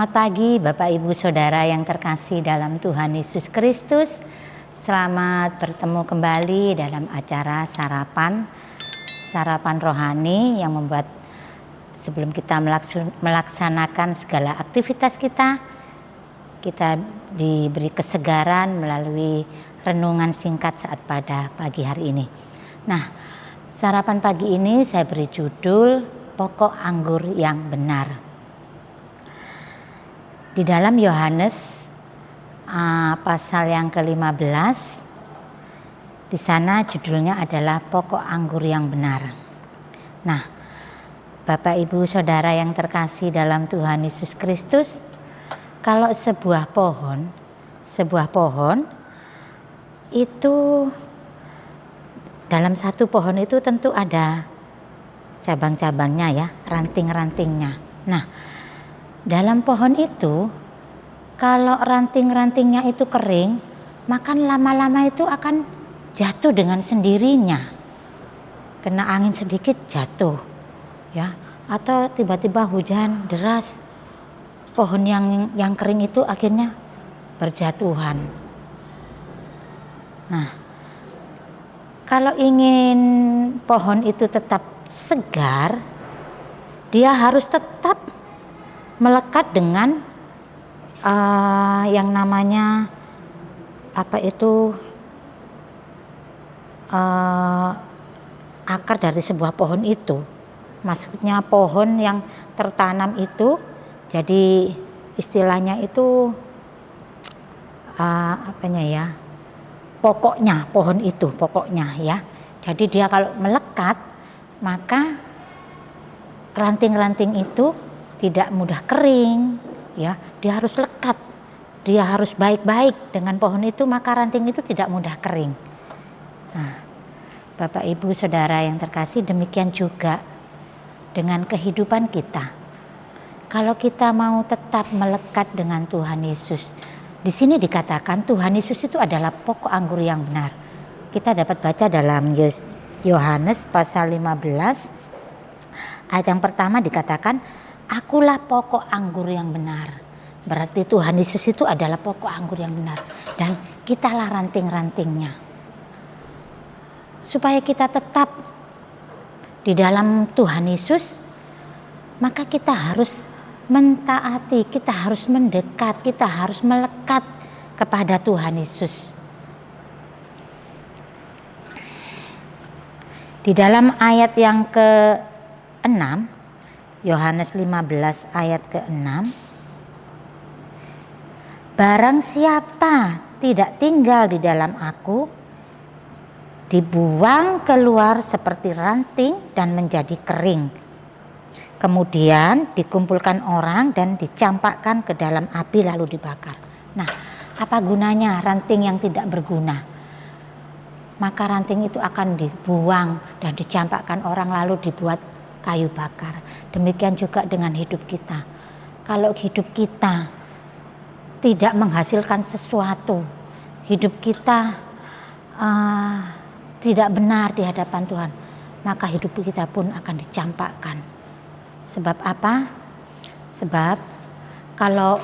Selamat pagi Bapak Ibu Saudara yang terkasih dalam Tuhan Yesus Kristus. Selamat bertemu kembali dalam acara sarapan rohani yang membuat sebelum kita melaksanakan segala aktivitas kita diberi kesegaran melalui renungan singkat saat pada pagi hari ini. Nah, sarapan pagi ini saya beri judul Pokok Anggur yang Benar. Di dalam Yohanes pasal yang ke-15, di sana judulnya adalah Pokok Anggur yang Benar. Nah, Bapak Ibu Saudara yang terkasih dalam Tuhan Yesus Kristus, kalau sebuah pohon itu dalam satu pohon itu tentu ada cabang-cabangnya ya, ranting-rantingnya. Nah, dalam pohon itu kalau ranting-rantingnya itu kering, maka lama-lama itu akan jatuh dengan sendirinya. Kena angin sedikit jatuh ya, atau tiba-tiba hujan deras, pohon yang kering itu akhirnya berjatuhan. Nah, kalau ingin pohon itu tetap segar, dia harus tetap melekat dengan yang namanya akar dari sebuah pohon itu. Maksudnya pohon yang tertanam itu, jadi istilahnya itu pokoknya pohon itu pokoknya ya. Jadi dia kalau melekat, maka ranting-ranting itu tidak mudah kering ya, dia harus lekat, dia harus baik-baik dengan pohon itu, maka ranting itu tidak mudah kering. Nah, Bapak Ibu Saudara yang terkasih, demikian juga dengan kehidupan kita. Kalau kita mau tetap melekat dengan Tuhan Yesus, di sini dikatakan Tuhan Yesus itu adalah pokok anggur yang benar. Kita dapat baca dalam Yohanes pasal 15 ayat yang pertama dikatakan, Akulah pokok anggur yang benar. Berarti Tuhan Yesus itu adalah pokok anggur yang benar, dan kitalah ranting-rantingnya. Supaya kita tetap di dalam Tuhan Yesus, maka kita harus mentaati, kita harus mendekat, kita harus melekat kepada Tuhan Yesus. Di dalam ayat yang ke-6, Yohanes 15 ayat ke-6, barang siapa tidak tinggal di dalam aku, dibuang keluar seperti ranting dan menjadi kering. Kemudian dikumpulkan orang dan dicampakkan ke dalam api lalu dibakar. Nah, apa gunanya ranting yang tidak berguna? Maka ranting itu akan dibuang dan dicampakkan orang lalu dibuat kayu bakar. Demikian juga dengan hidup kita. Kalau hidup kita tidak menghasilkan sesuatu, hidup kita tidak benar di hadapan Tuhan, maka hidup kita pun akan dicampakkan. Sebab apa? Sebab kalau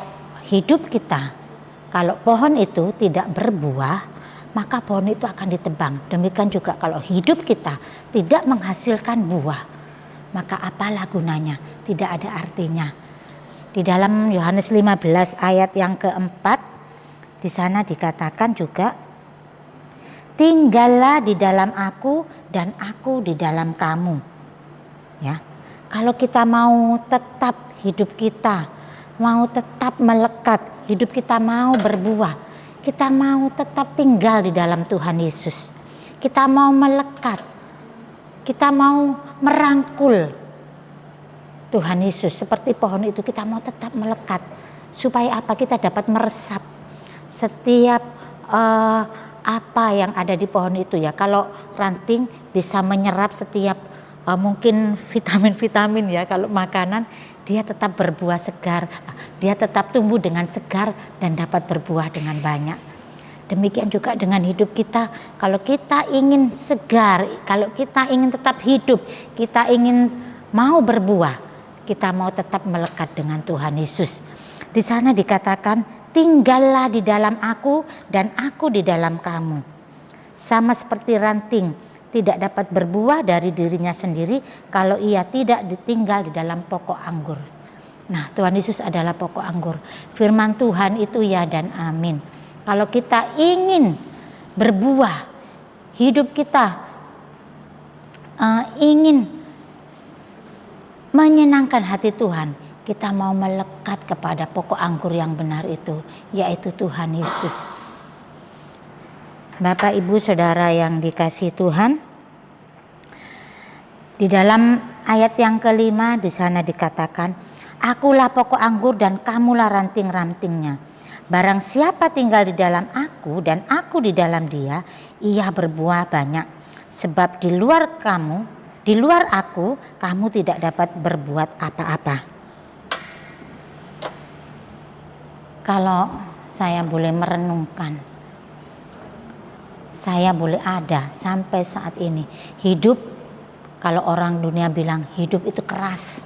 hidup kita, kalau pohon itu tidak berbuah, maka pohon itu akan ditebang. Demikian juga kalau hidup kita tidak menghasilkan buah, maka apalah gunanya? Tidak ada artinya. Di dalam Yohanes 15 ayat yang keempat, di sana dikatakan juga, tinggallah di dalam aku dan aku di dalam kamu. Ya, kalau kita mau tetap hidup kita, mau tetap melekat, hidup kita mau berbuah, kita mau tetap tinggal di dalam Tuhan Yesus, kita mau melekat, kita mau merangkul Tuhan Yesus seperti pohon itu, kita mau tetap melekat. Supaya apa? Kita dapat meresap setiap apa yang ada di pohon itu ya. Kalau ranting bisa menyerap setiap mungkin vitamin-vitamin ya. Kalau makanan dia tetap berbuah segar, dia tetap tumbuh dengan segar dan dapat berbuah dengan banyak. Demikian juga dengan hidup kita. Kalau kita ingin segar, kalau kita ingin tetap hidup, kita ingin mau berbuah, kita mau tetap melekat dengan Tuhan Yesus. Di sana dikatakan, tinggallah di dalam aku dan aku di dalam kamu. Sama seperti ranting tidak dapat berbuah dari dirinya sendiri kalau ia tidak ditinggal di dalam pokok anggur. Nah, Tuhan Yesus adalah pokok anggur. Firman Tuhan itu ya dan amin. Kalau kita ingin berbuah, hidup kita ingin menyenangkan hati Tuhan, kita mau melekat kepada pokok anggur yang benar itu, yaitu Tuhan Yesus. Bapak, Ibu, Saudara yang dikasihi Tuhan, di dalam ayat yang kelima di sana dikatakan, akulah pokok anggur dan kamulah ranting-rantingnya. Barang siapa tinggal di dalam aku dan aku di dalam dia, ia berbuah banyak. Sebab di luar aku, kamu tidak dapat berbuat apa-apa. Kalau saya boleh merenungkan, saya boleh ada sampai saat ini. Hidup, kalau orang dunia bilang hidup itu keras,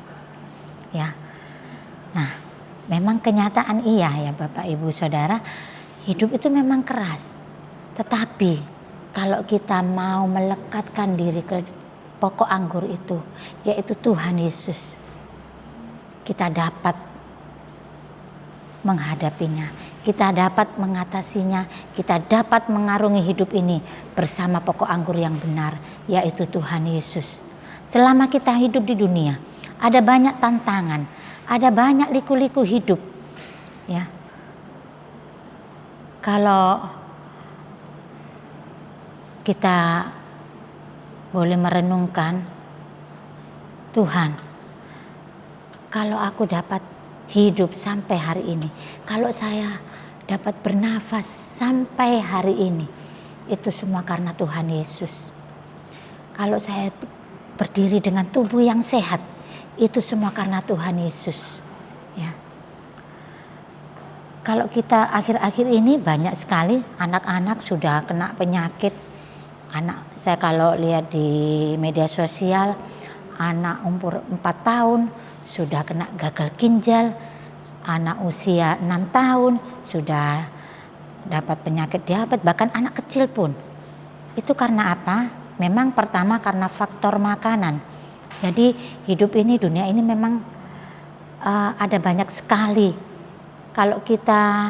ya. Nah, memang kenyataan iya ya Bapak Ibu Saudara, hidup itu memang keras. Tetapi kalau kita mau melekatkan diri ke pokok anggur itu, yaitu Tuhan Yesus, kita dapat menghadapinya, kita dapat mengatasinya, kita dapat mengarungi hidup ini bersama pokok anggur yang benar, yaitu Tuhan Yesus. Selama kita hidup di dunia, ada banyak tantangan, ada banyak liku-liku hidup, ya. Kalau kita boleh merenungkan, Tuhan, kalau aku dapat hidup sampai hari ini, kalau saya dapat bernafas sampai hari ini, itu semua karena Tuhan Yesus. Kalau saya berdiri dengan tubuh yang sehat, itu semua karena Tuhan Yesus, ya. Kalau kita akhir-akhir ini banyak sekali anak-anak sudah kena penyakit. Saya kalau lihat di media sosial, anak umur 4 tahun sudah kena gagal ginjal, anak usia 6 tahun sudah dapat penyakit diabetes, bahkan anak kecil pun. Itu karena apa? Memang pertama karena faktor makanan. Jadi hidup ini, dunia ini memang ada banyak sekali. Kalau kita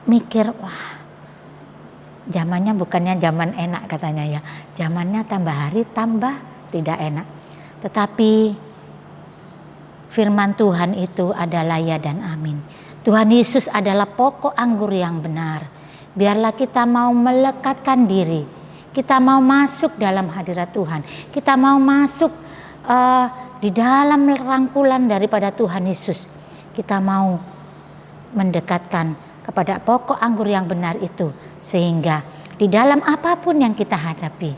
mikir, wah, zamannya bukannya zaman enak katanya ya, zamannya tambah hari tambah tidak enak. Tetapi firman Tuhan itu adalah ya dan amin. Tuhan Yesus adalah pokok anggur yang benar. Biarlah kita mau melekatkan diri, kita mau masuk dalam hadirat Tuhan, kita mau masuk di dalam rangkulan daripada Tuhan Yesus. Kita mau mendekatkan kepada pokok anggur yang benar itu, sehingga di dalam apapun yang kita hadapi,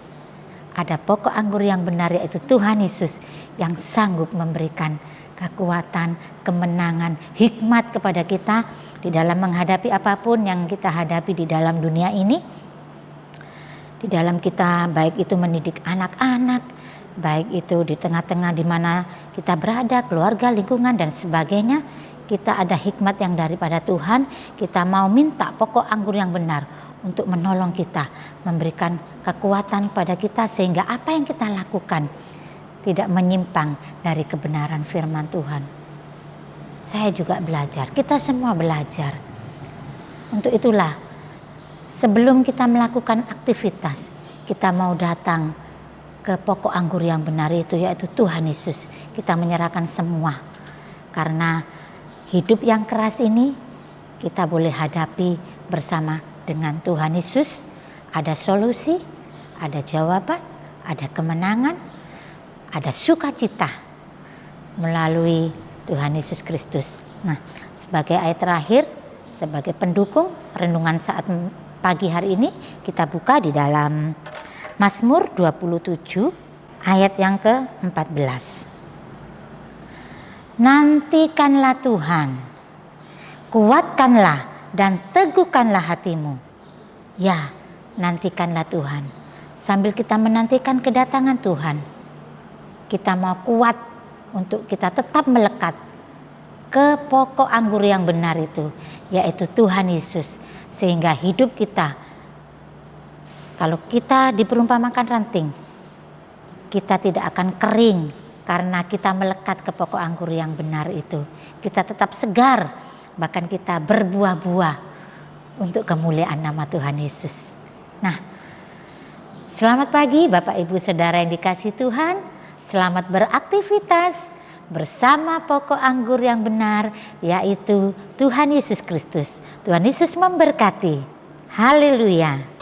ada pokok anggur yang benar, yaitu Tuhan Yesus yang sanggup memberikan kekuatan, kemenangan, hikmat kepada kita di dalam menghadapi apapun yang kita hadapi di dalam dunia ini. Di dalam kita, baik itu mendidik anak-anak, baik itu di tengah-tengah di mana kita berada, keluarga, lingkungan dan sebagainya, kita ada hikmat yang daripada Tuhan. Kita mau minta pokok anggur yang benar untuk menolong kita, memberikan kekuatan pada kita sehingga apa yang kita lakukan tidak menyimpang dari kebenaran firman Tuhan. Saya juga belajar, kita semua belajar. Untuk itulah, sebelum kita melakukan aktivitas, kita mau datang ke pokok anggur yang benar itu, yaitu Tuhan Yesus. Kita menyerahkan semua. Karena hidup yang keras ini, kita boleh hadapi bersama dengan Tuhan Yesus. Ada solusi, ada jawaban, ada kemenangan, ada sukacita melalui Tuhan Yesus Kristus. Nah, sebagai ayat terakhir, sebagai pendukung renungan saat pagi hari ini, kita buka di dalam Mazmur 27 ayat yang ke-14. Nantikanlah Tuhan, kuatkanlah dan teguhkanlah hatimu. Ya, nantikanlah Tuhan. Sambil kita menantikan kedatangan Tuhan, kita mau kuat untuk kita tetap melekat ke pokok anggur yang benar itu, yaitu Tuhan Yesus. Sehingga hidup kita, kalau kita diperumpamakan ranting, kita tidak akan kering karena kita melekat ke pokok anggur yang benar itu. Kita tetap segar, bahkan kita berbuah-buah untuk kemuliaan nama Tuhan Yesus. Nah, selamat pagi Bapak Ibu Saudara yang dikasihi Tuhan. Selamat beraktivitas bersama pokok anggur yang benar, yaitu Tuhan Yesus Kristus. Tuhan Yesus memberkati. Haleluya.